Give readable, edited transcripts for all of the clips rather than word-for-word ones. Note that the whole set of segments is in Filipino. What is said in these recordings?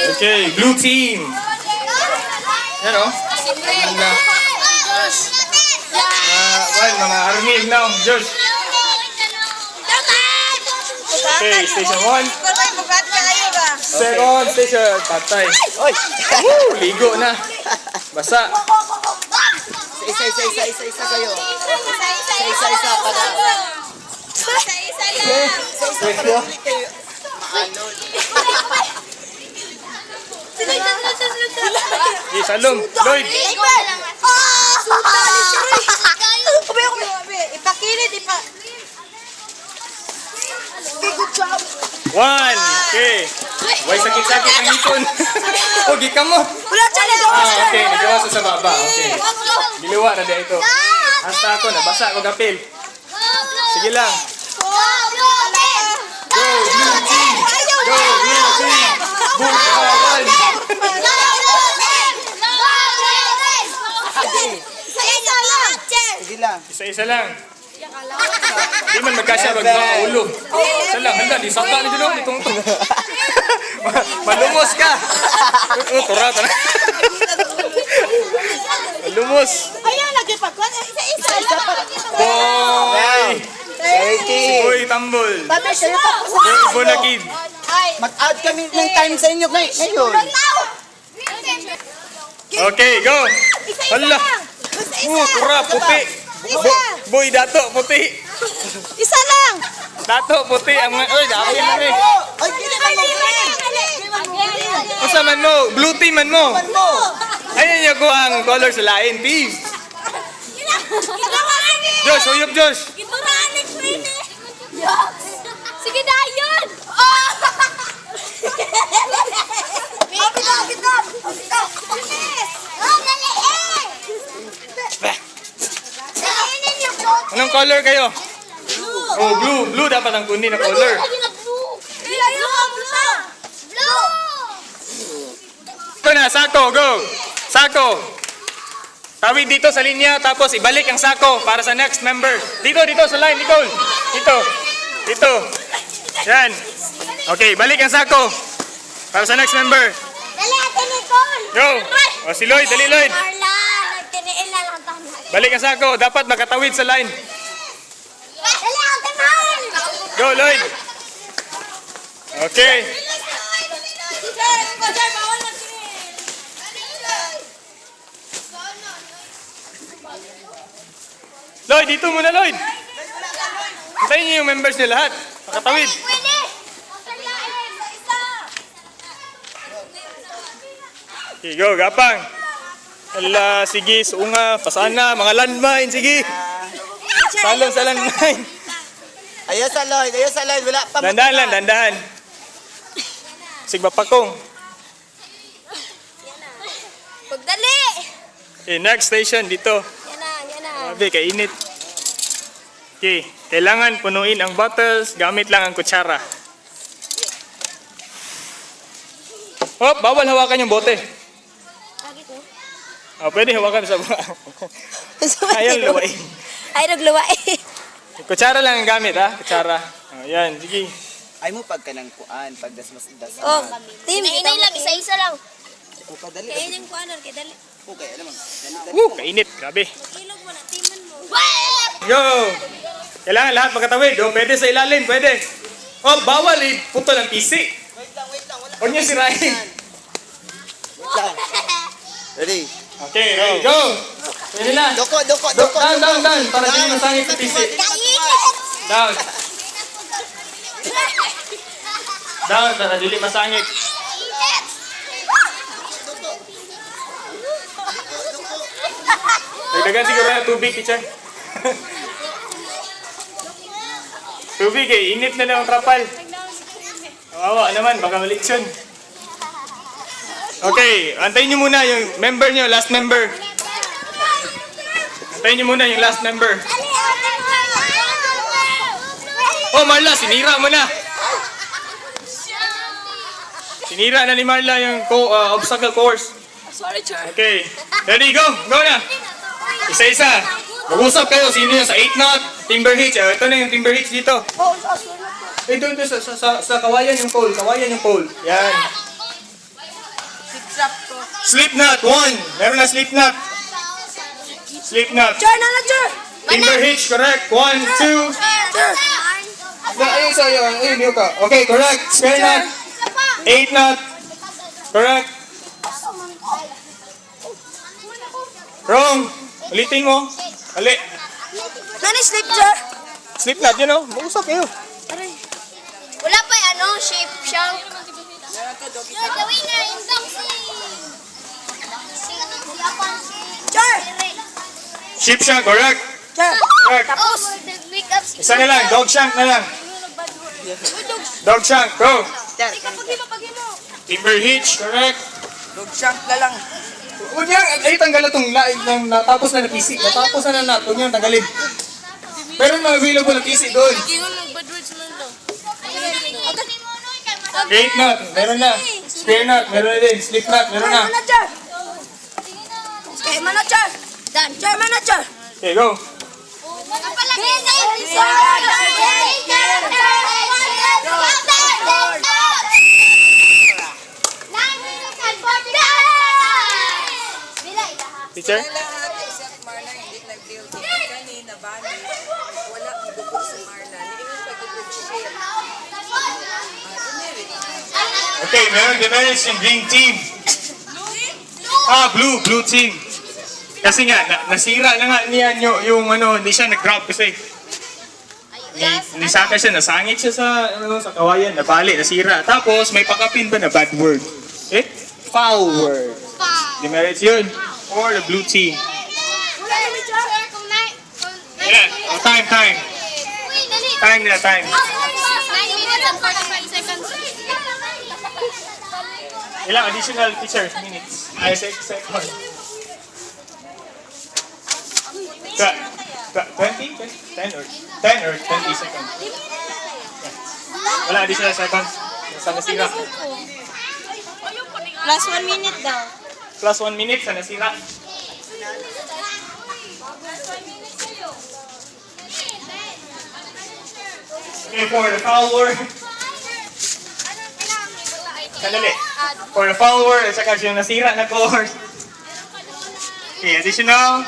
Okay, blue team. Yan o. Mga army now. Josh. Okay, station 1. Second station, patay. Oy! Woo! Ligo na. Basa. Isa kayo. Isa para. Isa para ulit kayo. Okay, Salom. Lloyd. Ipakilit, good job. 1. Okay. Way sakit-sakit ang ipon. Oh, gikamot. Wala siya nagawa. Okay, nagawa sa baba. Okay. Biliwa na dito ito. Hasta ako, nabasa ko gapil. Sige lang. Go, blue team! Go, blue team! Bukawan! Sige lang. Isa-isa lang. Di man magkasya, wag mga ulo. Isa lang, handa, di saka na dito. Itong ito. Malumos ka! Turata na. Malumos. Ayaw, nagipagkuhan. Isa-isa. Boy! Si 30. Boy Tambol. Babe, sa'yo pa. Boy na kid. Mag-out kami ng time sa inyo ngayon. Okay, go! Hala! Tura, puti! Boy, dato, puti! Isa lang. Dato, puti! Ang mga... Uy, dami lang eh! Ay, hindi man Masa man mo? Blue team man mo! Ayan yung ko ang color sa lain, team! Josh, uyok Josh! Sige na yun! Anong color kayo? Oh, blue. Blue dapat ang kunin na color. Ito na, sako, go! Sako! Tawid dito sa linya, tapos ibalik ang sako para sa next member. Dito sa line, Nicole. Dito. Yan. Okay, balik ang sako para sa next member. Dali, Ate Nicole! Go! O si Lloyd, dali Lloyd. Carla, nagtiniin na lang tayo. Balik ang sako, dapat makatawid sa line. Dali, Ate Mal! Go Lloyd. Okay. Lloyd, dito muna Lloyd. Hintayin niyo yung members niyo lahat. Makatawid. Okay, go, gapang. Hala, sige, suunga, pasana, mga landmine, sige. Salong sa landmine. Ayaw sa Lloyd. Wala pa. Dandahan lang, dandahan. Sige, bapakong. Pagdali! Okay, next station dito. Yan na. Grabe, kainit. Okay, kailangan punuin ang bottles, gamit lang ang kutsara. Hop, bawal hawakan yung bote. Oh, pwede hawakan sa ayaw luwain. Ay, nagluwai. Kutsara lang ang gamit, ha? Kutsara. Oh, yan, sige. Ay mo pagka ng kuan, pag dasmas. Oh, team, inay lang, isa-isa lang. Padali. Kainin ko ano, kay dali. Okay, alam mo. Kainit, grabe. Ilog mo na, timan mo. Yo! Kailangan lahat magkatawid. Oh, pwede sa ilalim, pwede. Oh, bawal eh. Putol ang PC. Wait lang. Wala. Huwag niyo sirain. Wait lang. Ready? Okay, ready, go! Pwede na. Doko. Down. Para hindi masangit sa PC. Down. Para hindi masangit. Dagdagan siguro na tubig, teacher. Tubig eh, init na lang ang trapal. Kawawa naman, baka maliksyon. Okay, antayin nyo muna yung member nyo, last member. Antayin nyo muna yung last member. Oh, Marla, sinira mo na. Sinira na ni Marla yung obstacle course. Sorry, Char. Okay, ready, go! Go na! Isa-isa. Mag-usap kayo, sino yung sa 8 knot, timber hitch. Ito na yung timber hitch dito. Doon sa kawayan yung pole. Kawayan yung pole. Yan. strap ko. Slipknot, 1. Meron na Slipknot. Slipknot. Char na, char! Timber hitch, correct. 1, 2. Char! Ayun sa'yo. Ayun, yun ka. Okay, correct. Square knot. 8 knot. Correct. Wrong. Ulitin mo. Ali. Nani slip, char? Slip knot, yun o. Mausap kayo. Wala pa shape siya. You're the winner in boxing! Char! Ship siya, correct. Char! Correct. Tapos, Isa na lang. Dog shank na lang. Dog shank, go. pagi mo. Timber hitch, correct. Dog shank na lang. Huwag niya, ay tanggal na itong laig ng natapos na nakisi. Natapos na na huwag niya tanggalin. Meron na available na kisi doon. Eight knot, meron na. Square knot, meron na din. Slip knot, meron na. Char! Kaya man na, char! Dan, char man na, char! Okay, go. Teacher? Lahat except Marla hindi nag-build in. Kanina, Bani, wala ang dugo sa Marla. Niingon pa gipod siya. Okay, meron demerits yung green team. Blue team. Kasi nga, nasira na nga niya yung ano, hindi siya nag-grab kasi. Nisaka siya, nasangit siya sa kawayan, nabali, nasira. Tapos, may pakapin pa na bad word. Eh? Foul word. Demerits yun. For the blue team. Yan. Oh, time. Time na, time. 9 minutes and 45 seconds. Ilang additional teacher minutes? Ay, seconds. 20? 10 or 20 seconds? Wala additional seconds. Sa nasira. Plus 1 minute daw. Plus 1 minute sa nasira. Okay, for the foul word. Sandali. For the foul word, at saka yung nasira na course. Okay, additional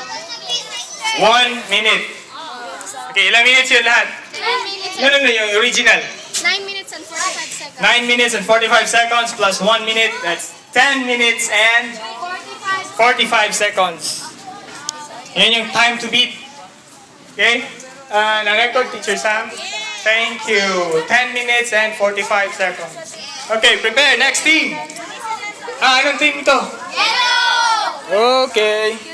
1 minute. Okay, ilang minutes yun lahat? 9 minutes. No, yung original. 9 minutes and 45 seconds. 9 minutes and 45 seconds plus 1 minute, that's 10 minutes and 45 seconds. Yan yung time to beat. Okay? Na-record, Teacher Sam. Thank you. 10 minutes and 45 seconds. Okay, prepare. Next team. Anong team ito? Yellow! Okay.